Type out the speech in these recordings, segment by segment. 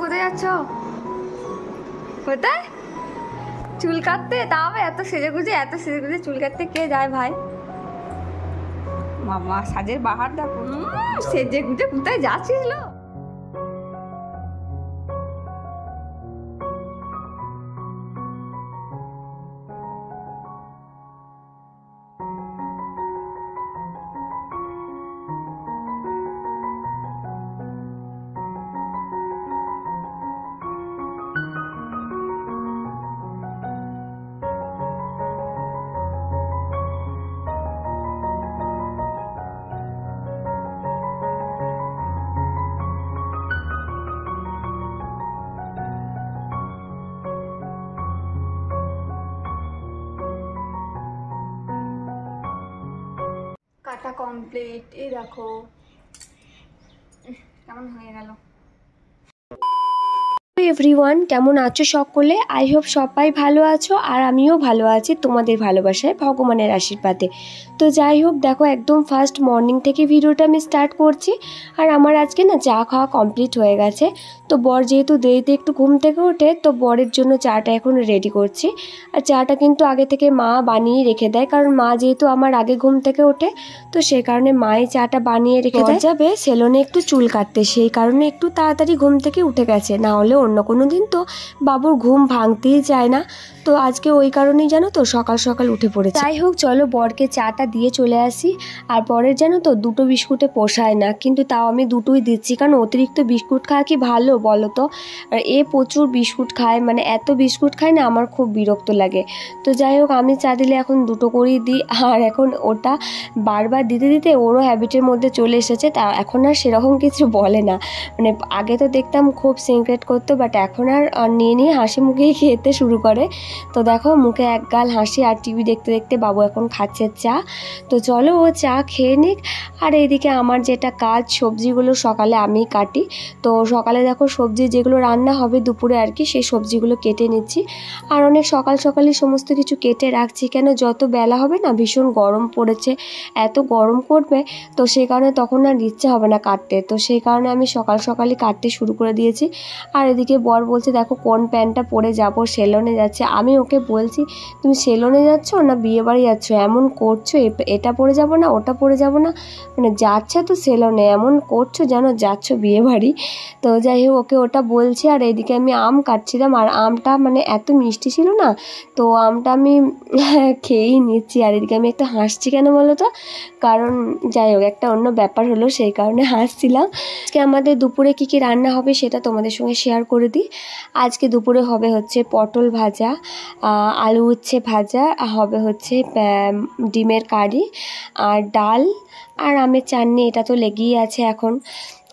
কোথায় যাচ্ছ? কোথায়? চুল কাটতে? তাও এত সেজে গুজে চুল কাটতে কে যায় ভাই? মামা সাজের বাহার দেখো। সেজে গুজে কোথায় যাচ্ছিল? কাটা কমপ্লিট। এই দেখো কেমন হয়ে গেল। এভরিওয়ান, কেমন আছো সকলে? আই হোপ সবাই ভালো আছো, আর আমিও ভালো আছি তোমাদের ভালোবাসায়, ভগবানের আশীর্বাদে। তো যাই হোক, দেখো একদম ফার্স্ট মর্নিং থেকে ভিডিওটা আমি স্টার্ট করছি। আর আমার আজকে না চা খাওয়া কমপ্লিট হয়ে গেছে। তো বর যেহেতু দেরিতে একটু ঘুম থেকে ওঠে, তো বরের জন্য চাটা এখন রেডি করছি। আর চাটা কিন্তু আগে থেকে মা বানিয়ে রেখে দেয়, কারণ মা যেহেতু আমার আগে ঘুম থেকে ওঠে, তো সেই কারণে মাই চাটা বানিয়ে রেখে দেয়। যাবে সেলুনে একটু চুল কাটতে, সেই কারণে একটু তাড়াতাড়ি ঘুম থেকে উঠে গেছে, না হলে অন্য কোনো দিন তো বাবুর ঘুম ভাঙতেই চায় না। তো আজকে ওই কারণেই জানো তো সকাল সকাল উঠে পড়েছে। যাই হোক, চলো বরকে চাটা দিয়ে চলে আসি। আর বরের জানো তো দুটো বিস্কুটে পোষায় না, কিন্তু তাও আমি দুটোই দিচ্ছি, কারণ অতিরিক্ত বিস্কুট খাওয়া কি ভালো বলো তো? আর এ প্রচুর বিস্কুট খায়, মানে এত বিস্কুট খায় না, আমার খুব বিরক্ত লাগে। তো যাই হোক, আমি চা দিলে এখন দুটো করেই দিই। আর এখন ওটা বারবার দিতে দিতে ওরও হ্যাবিটের মধ্যে চলে এসেছে, তা এখন আর সেরকম কিছু বলে না। মানে আগে তো দেখতাম খুব সিনক্রেট করতো, বাট এখন আর নিয়ে নিয়ে হাসি মুখেই খেতে শুরু করে। তো দেখো মুখে এক গাল হাসি, আর টিভি দেখতে দেখতে বাবু এখন খাচ্ছে চা। তো চলো ও চা খেয়ে নিক। আর এইদিকে আমার যেটা কাজ, সবজিগুলো সকালে আমি কাটি। তো সকালে দেখো সবজি যেগুলো রান্না হবে দুপুরে আর কি, সেই সবজিগুলো কেটে নিচ্ছি। আর অনেক সকাল সকালই সমস্ত কিছু কেটে রাখছি, কেন যত বেলা হবে না ভীষণ গরম পড়েছে, এত গরম করবে, তো সেই কারণে তখন আর ইচ্ছে হবে না কাটতে। তো সেই কারণে আমি সকাল সকালই কাটতে শুরু করে দিয়েছি। আর এদিকে বর বলছে দেখো কোন প্যান্টটা পরে যাব, সেলুনে যাচ্ছে। আমি ওকে বলছি তুমি সেলুনে যাচ্ছ না বিয়ে বাড়ি যাচ্ছ, এমন করছো, এটা পরে যাব না ওটা পরে যাব না, মানে যাচ্ছে তো সেলুনে, এমন করছো যেন যাচ্ছ বিয়ে বাড়ি। তো যাই হোক, ওকে ওটা বলছি। আর এদিকে আমি আম কাটছিলাম, আর আমটা মানে এত মিষ্টি ছিল না, তো আমটা আমি খেয়েই নিচ্ছি। আর এদিকে আমি একটা হাসছি কেন বলো তো, কারণ যাই হোক একটা অন্য ব্যাপার হলো, সেই কারণে হাসছিলাম। আজকে আমাদের দুপুরে কি কি রান্না হবে সেটা তোমাদের সঙ্গে শেয়ার করে দিই। আজকে দুপুরে হবে হচ্ছে পটল ভাজা, আলু উচ্ছে ভাজা, হবে হচ্ছে ডিমের কারি, আর ডাল, আর আমের চাটনি, এটা তো লেগেই আছে এখন।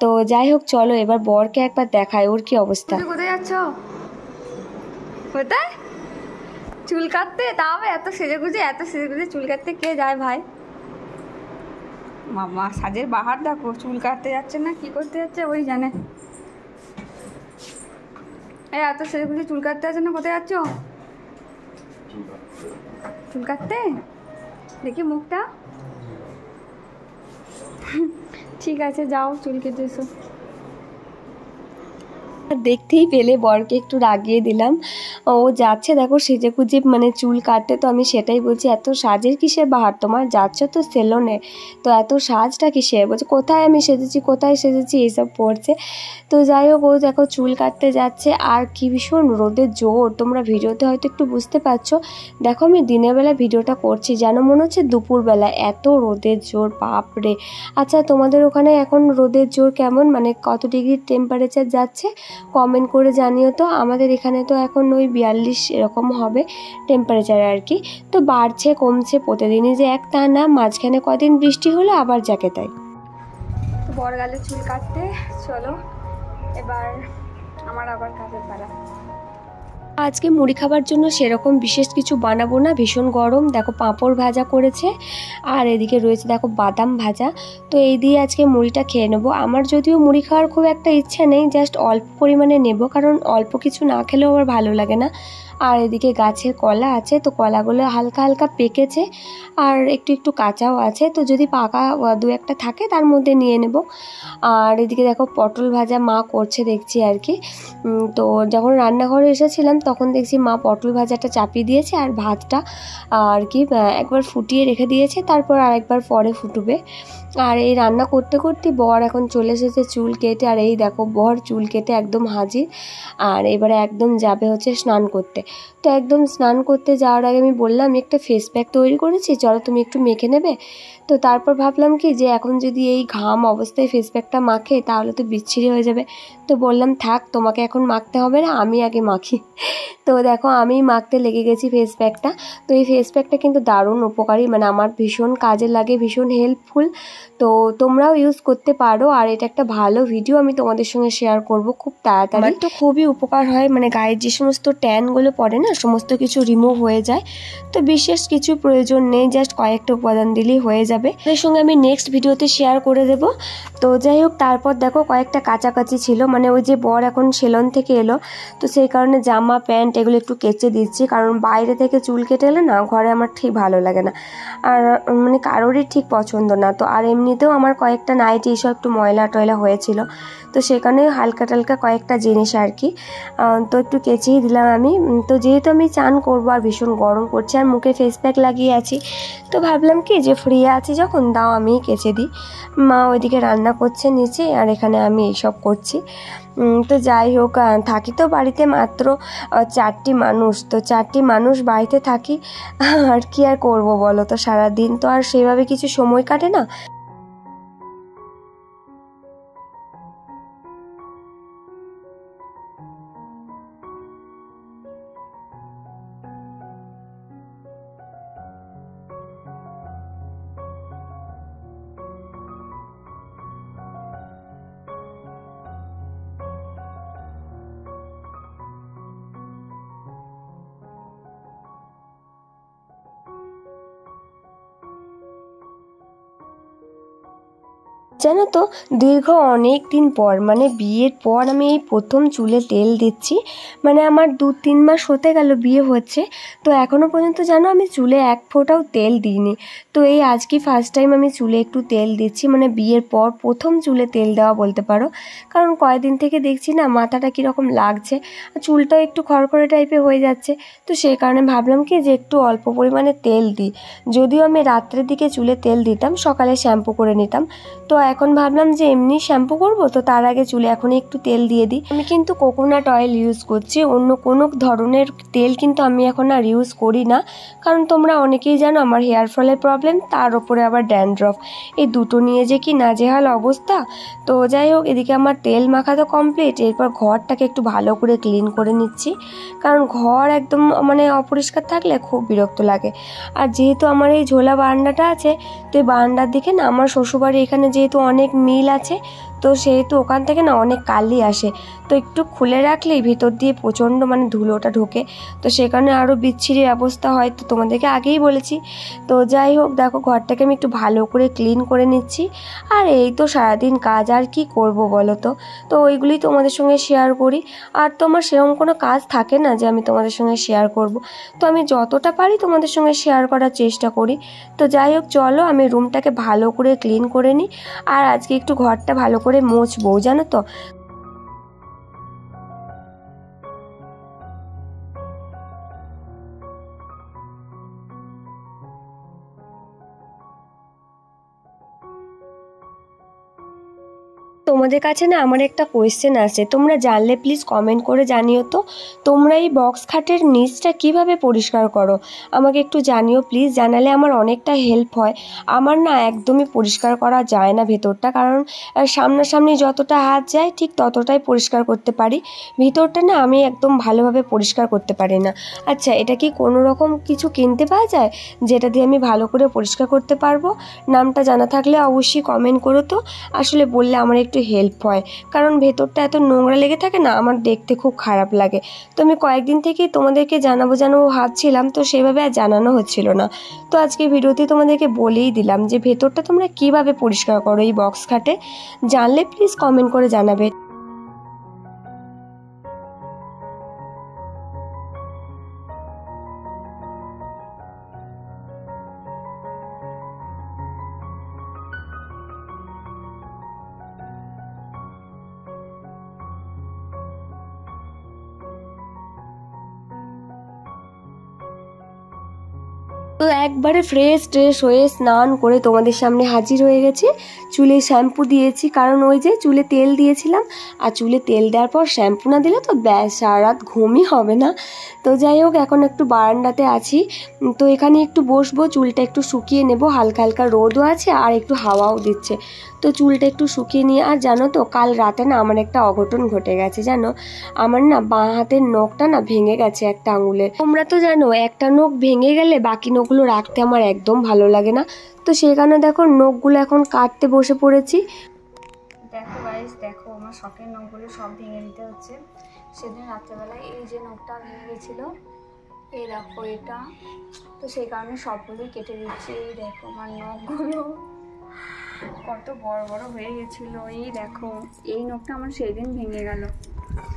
তো যাই হোক চলো এবার বরকে একবার দেখায় ওর কি অবস্থা। কোথায় যাচ্ছ? কোথায়? চুল কাটতে? তাও এত সেজে গুজে চুল কাটতে কে যায় ভাই? মামা সাজের বাহার দেখো। চুল কাটতে যাচ্ছে না কি করতে যাচ্ছে ওই জানে। এই এত সেজে গুজে চুল কাটতে যাচ্ছে না, কোথায় যাচ্ছ? চুল কাটতে? দেখি মুখটা। ঠিক আছে যাও চুল কেটে এসো। দেখতেই পেলে বরকে একটু রাগিয়ে দিলাম। ও যাচ্ছে দেখো সেজে গুজে মানে চুল কাটতে। তো আমি সেটাই বলছি এত সাজের কিসের বাহার তোমার, যাচ্ছ তো সেলুনে, তো এত সাজটা কিসের? বলছে কোথায় আমি সেজেছি কোথায় সেজেছি এইসব পড়ছে। তো যাই হোক ও দেখো চুল কাটতে যাচ্ছে। আর কি ভীষণ রোদের জোর, তোমরা ভিডিওতে হয়তো একটু বুঝতে পারছো। দেখো আমি দিনের বেলা ভিডিওটা করছি, যেন মনে হচ্ছে দুপুরবেলা, এত রোদের জোর বাপরে। আচ্ছা তোমাদের ওখানে এখন রোদের জোর কেমন, মানে কত ডিগ্রি টেম্পারেচার যাচ্ছে কমেন্ট করে জানিও তো। আমাদের এখানে তো এখন ওই 42 এরকম হবে টেম্পারেচার আর কি। তো বাড়ছে কমছে প্রতিদিনই, যে একটা না, মাঝখানে কদিন বৃষ্টি হলো আবার যাকে তাই। বড় গালে চুল কাটতে চলো এবার আমার আবার কাজের পালা। আজকে মুড়ি খাবার জন্য সেরকম বিশেষ কিছু বানাবো না, ভীষণ গরম। দেখো পাঁপড় ভাজা করেছে, আর এদিকে রয়েছে দেখো বাদাম ভাজা। তো এই দিয়ে আজকে মুড়িটা খেয়ে নেবো। আমার যদিও মুড়ি খাওয়ার খুব একটা ইচ্ছা নেই, জাস্ট অল্প পরিমাণে নেব, কারণ অল্প কিছু না খেলেও আমার ভালো লাগে না। আর এদিকে গাছের কলা আছে, তো কলাগুলো হালকা হালকা পেকেছে আর একটু একটু কাঁচাও আছে, তো যদি পাকা দু একটা থাকে তার মধ্যে নিয়ে নেব। আর এদিকে দেখো পটল ভাজা মা করছে দেখছি আর কি। তো যখন রান্নাঘরে এসেছিলাম তখন দেখছি মা পটল ভাজাটা চাপিয়ে দিয়েছে আর ভাতটা আর কি একবার ফুটিয়ে রেখে দিয়েছে, তারপর আরেকবার পরে ফুটবে। আর এই রান্না করতে করতে বর এখন চলে এসেছে চুল কেটে, আর এই দেখো বর চুল কেটে একদম হাজির। আর এবারে একদম যাবে হচ্ছে স্নান করতে। তো একদম স্নান করতে যাওয়ার আগে আমি বললাম আমি একটা ফেস প্যাক তৈরি করেছি, চলো তুমি একটু মেখে নেবে। তো তারপর ভাবলাম কি যে এখন যদি এই ঘাম অবস্থায় ফেস প্যাকটা মাখে তাহলে তো বিচ্ছিরি হয়ে যাবে। তো বললাম থাক, তোমাকে এখন মাখতে হবে না, আমি আগে মাখি। তো দেখো আমি মাখতে লেগে গেছি ফেস প্যাকটা। তো এই ফেস প্যাকটা কিন্তু দারুণ উপকারী, মানে আমার ভীষণ কাজে লাগে, ভীষণ হেল্পফুল। তো তোমরাও ইউজ করতে পারো। আর এটা একটা ভালো ভিডিও আমি তোমাদের সঙ্গে শেয়ার করব খুব তাড়াতাড়ি। তো খুবই উপকার হয়, মানে গায়ের যে সমস্ত ট্যানগুলো পড়ে না সমস্ত কিছু রিমুভ হয়ে যায়। তো বিশেষ কিছু প্রয়োজন নেই, জাস্ট কয়েকটা উপাদান দিলেই হয়ে যাবে। এর সঙ্গে আমি নেক্সট ভিডিওতে শেয়ার করে দেব। তো যাই হোক, তারপর দেখো কয়েকটা কাচাকাচি ছিল, মানে ওই যে বর এখন সেলন থেকে এলো, তো সেই কারণে জামা প্যান্ট এগুলো একটু কেচে দিচ্ছি, কারণ বাইরে থেকে চুল কেটে এলে না ঘরে আমার ঠিক ভালো লাগে না, আর মানে কারোরই ঠিক পছন্দ না। তো আর এমনিতেও আমার কয়েকটা নাইটি এসব একটু ময়লা টয়লা হয়েছিল, তো সেখানে হালকা টালকা কয়েকটা জিনিস আর কি তো একটু কেচেই দিলাম আমি। তো যেহেতু আমি চান করবো আর ভীষণ গরম করছে আর মুখে ফেস প্যাক লাগিয়ে আছি, তো ভাবলাম কি যে ফ্রি আছি যখন দাও আমি কেচে দিই। মা ওইদিকে রান্না করছে নিচে আর এখানে আমি এইসব করছি। তো যাই হোক, থাকি তো বাড়িতে মাত্র 4টি মানুষ, তো 4টি মানুষ বাড়িতে থাকি, আর কি আর করবো বলো, তো সারাদিন তো আর সেভাবে কিছু সময় কাটে না। জানো তো, দীর্ঘ অনেক দিন পর, মানে বিয়ের পর আমি এই প্রথম চুলে তেল দিচ্ছি। মানে আমার 2-3 মাস হতে গেল বিয়ে হচ্ছে, তো এখনও পর্যন্ত জানো আমি চুলে এক ফোঁটাও তেল দিইনি। তো এই আজকে ফার্স্ট টাইম আমি চুলে একটু তেল দিচ্ছি, মানে বিয়ের পর প্রথম চুলে তেল দেওয়া বলতে পারো। কারণ কয়েকদিন থেকে দেখছি না মাথাটা কীরকম লাগছে, চুলটাও একটু খড়খড়ে টাইপের হয়ে যাচ্ছে। তো সেই কারণে ভাবলাম কি যে একটু অল্প পরিমাণে তেল দিই। যদিও আমি রাত্রের দিকে চুলে তেল দিতাম, সকালে শ্যাম্পু করে নিতাম। তো এখন ভাবলাম যে এমনি শ্যাম্পু করব, তো তার আগে চুলে এখন একটু তেল দিয়ে দিই। আমি কিন্তু কোকোনাট অয়েল ইউজ করছি, অন্য কোনো ধরনের তেল কিন্তু আমি এখন আর ইউজ করি না। কারণ তোমরা অনেকেই জানো আমার হেয়ার ফলের প্রবলেম, তার উপরে আবার ড্যান্ড্রফ, এই দুটো নিয়ে যে কি নাজেহাল অবস্থা। তো যাই হোক, এদিকে আমার তেল মাখা তো কমপ্লিট, এরপর ঘরটাকে একটু ভালো করে ক্লিন করে নিচ্ছি, কারণ ঘর একদম মানে অপরিষ্কার থাকলে খুব বিরক্ত লাগে। আর যেহেতু আমার এই ঝোলা বারান্দাটা আছে, তো এই বারান্দার দিকে না আমার শ্বশুরবাড়ি এখানে যেহেতু অনেক মিল আছে, তো সেহেতু ওখান থেকে না অনেক কালি আসে, তো একটু খুলে রাখলেই ভিতর দিয়ে প্রচণ্ড মানে ধুলোটা ঢোকে, তো সে কারণে আরও বিচ্ছিরি অবস্থা হয়, তো তোমাদেরকে আগেই বলেছি। তো যাই হোক, দেখো ঘরটাকে আমি একটু ভালো করে ক্লিন করে নিচ্ছি। আর এই তো সারাদিন কাজ, আর কি করব বলো তো, তো ওইগুলি তোমাদের সঙ্গে শেয়ার করি। আর তোমার সেরকম কোনো কাজ থাকে না যে আমি তোমাদের সঙ্গে শেয়ার করব, তো আমি যতটা পারি তোমাদের সঙ্গে শেয়ার করার চেষ্টা করি। তো যাই হোক, চলো আমি রুমটাকে ভালো করে ক্লিন করে নিই। আর আজকে একটু ঘরটা ভালো করে মুছবো, জানো তো। তোমাদের কাছে না আমার একটা কোয়েশ্চেন আছে, তোমরা জানলে প্লিজ কমেন্ট করে জানিও তো। তোমরা এই বক্স খাটের নিচটা কিভাবে পরিষ্কার করো আমাকে একটু জানিও প্লিজ, জানালে আমার অনেকটা হেল্প হয়। আমার না একদমই পরিষ্কার করা যায় না ভেতরটা, কারণ সামনাসামনি যতটা হাত যায় ঠিক ততটাই পরিষ্কার করতে পারি, ভিতরটা না আমি একদম ভালোভাবে পরিষ্কার করতে পারি না। আচ্ছা, এটা কি কোনো রকম কিছু কিনতে পাওয়া যায় যেটা দিয়ে আমি ভালো করে পরিষ্কার করতে পারবো? নামটা জানা থাকলে অবশ্যই কমেন্ট করো তো, আসলে বললে আমার একটু হেল্প হয়, কারণ ভেতরটা এত নোংরা লেগে থাকে না, আমার দেখতে খুব খারাপ লাগে। তো আমি কয়েকদিন থেকেই তোমাদেরকে জানাবো ভাবছিলাম, তো সেভাবে আর জানানো হচ্ছিল না। তো আজকে ভিডিওতে তোমাদেরকে বলেই দিলাম যে ভেতরটা তোমরা কিভাবে পরিষ্কার করো এই বক্স খাটে, জানলে প্লিজ কমেন্ট করে জানাবে। তো একবারে ফ্রেশ ট্রেশ হয়ে স্নান করে তোমাদের সামনে হাজির হয়ে গেছি। চুলে শ্যাম্পু দিয়েছি, কারণ ওই যে চুলে তেল দিয়েছিলাম, আর চুলে তেল দেওয়ার পর শ্যাম্পু না দিলে তো ব্যাস সারা রাত ঘুমই হবে না। তো যাই হোক, এখন একটু বারান্দাতে আছি, তো এখানে একটু বসবো, চুলটা একটু শুকিয়ে নেব, হালকা হালকা রোদও আছে আর একটু হাওয়াও দিচ্ছে, তো চুলটা একটু শুকিয়ে নিয়ে। আর জানো তো, কাল রাতে না আমার একটা অঘটন ঘটে গেছে জানো, আমার না বাঁ হাতের নখটা না ভেঙে গেছে একটা আঙুলের। তোমরা তো জানো একটা নখ ভেঙে গেলে বাকি নখগুলো রাখতে আমার একদম ভালো লাগে না, তো সেই কারণে দেখো নখগুলো এখন কাটতে বসে পড়েছি। দেখো গাইস, দেখো আমার শখের নখগুলো সব ভেঙে দিতে হচ্ছে। সেদিন রাত্রেবেলায় এই যে নখটা ভেঙে গেছিলো, এই দেখো এটা, তো সেই কারণে সবগুলোই কেটে দিচ্ছি। এই দেখো আমার নখগুলো কত বড় বড় হয়ে গেছিলো। এই দেখো এই নখটা আমার সেই দিন ভেঙে গেল,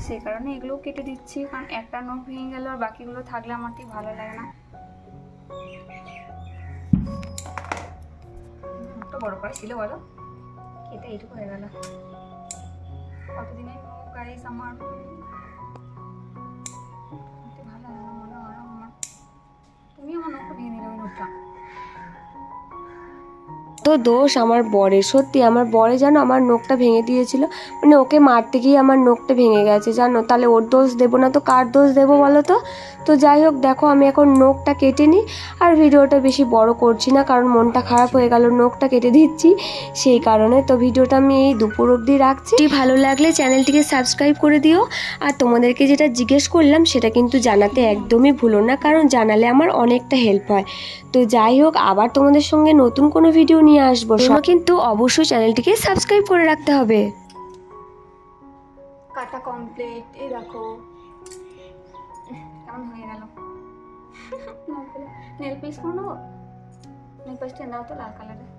সেই কারণে এগুলোও কেটে দিচ্ছি, কারণ একটা নখ ভেঙে গেল আর বাকিগুলো থাকলে আমার ঠিক ভালো লাগে না। নখটা বড় করে ছিল বলো, এটা এইটুকু হয়ে গেল। কতদিনের নখ গাইস আমার, ভালো লাগে না মনে হয় আমার। তুমি আমার নখটা ভেঙে দিলে ওই নখটা। তো দোষ আমার বরের, সত্যি আমার বরে জানো আমার নখটা ভেঙে দিয়েছিল, মানে ওকে মারতে গিয়ে আমার নখটা ভেঙে গেছে জানো, তাহলে ওর দোষ দেবো না তো কার দোষ দেবো বলো তো। তো যাই হোক, দেখো আমি এখন নখটা কেটে নিই, আর ভিডিওটা বেশি বড় করছি না, কারণ মনটা খারাপ হয়ে গেল, নখটা কেটে দিচ্ছি সেই কারণে। তো ভিডিওটা আমি এই দুপুর অবধি রাখছি, ভালো লাগলে চ্যানেলটিকে সাবস্ক্রাইব করে দিও, আর তোমাদেরকে যেটা জিজ্ঞেস করলাম সেটা কিন্তু জানাতে একদমই ভুলো না, কারণ জানালে আমার অনেকটা হেল্প হয়। তো যাই হোক, আবার তোমাদের সঙ্গে নতুন কোনো ভিডিও নিয়ে আসবো, কিন্তু অবশ্যই চ্যানেলটিকে সাবস্ক্রাইব করে রাখতে হবে। কাটা কমপ্লিট, এই দেখো কেমন হয়ে গেল। নেল পেস্ট করে নেবো, নেল পেস্টটা নাও তো লাল কালারের।